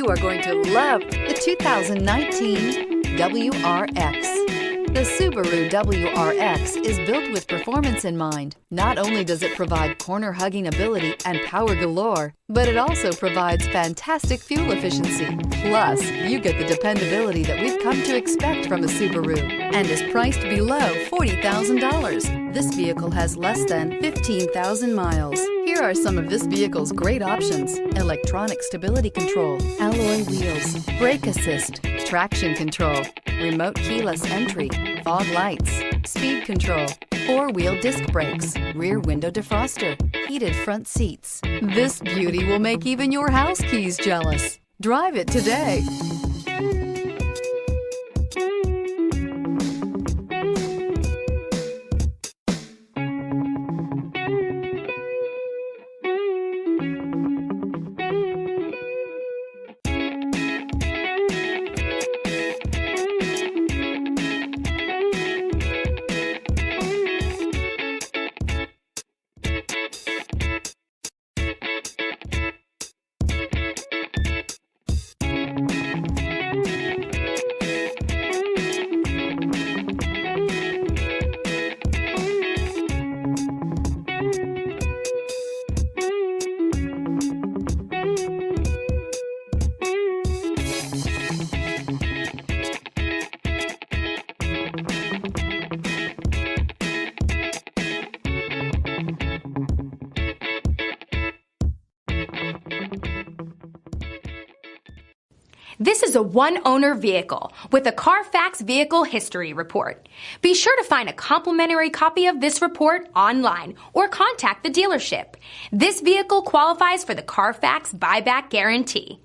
You are going to love the 2019 WRX. The Subaru WRX is built with performance in mind. Not only does it provide corner-hugging ability and power galore, but it also provides fantastic fuel efficiency. Plus, you get the dependability that we've come to expect from a Subaru and is priced below $40,000. This vehicle has less than 15,000 miles. Here are some of this vehicle's great options: electronic stability control, alloy wheels, brake assist, traction control, remote keyless entry, fog lights, speed control, four-wheel disc brakes, rear window defroster, heated front seats. This beauty will make even your house keys jealous. Drive it today. This is a one-owner vehicle with a Carfax Vehicle History Report. Be sure to find a complimentary copy of this report online or contact the dealership. This vehicle qualifies for the Carfax Buyback Guarantee.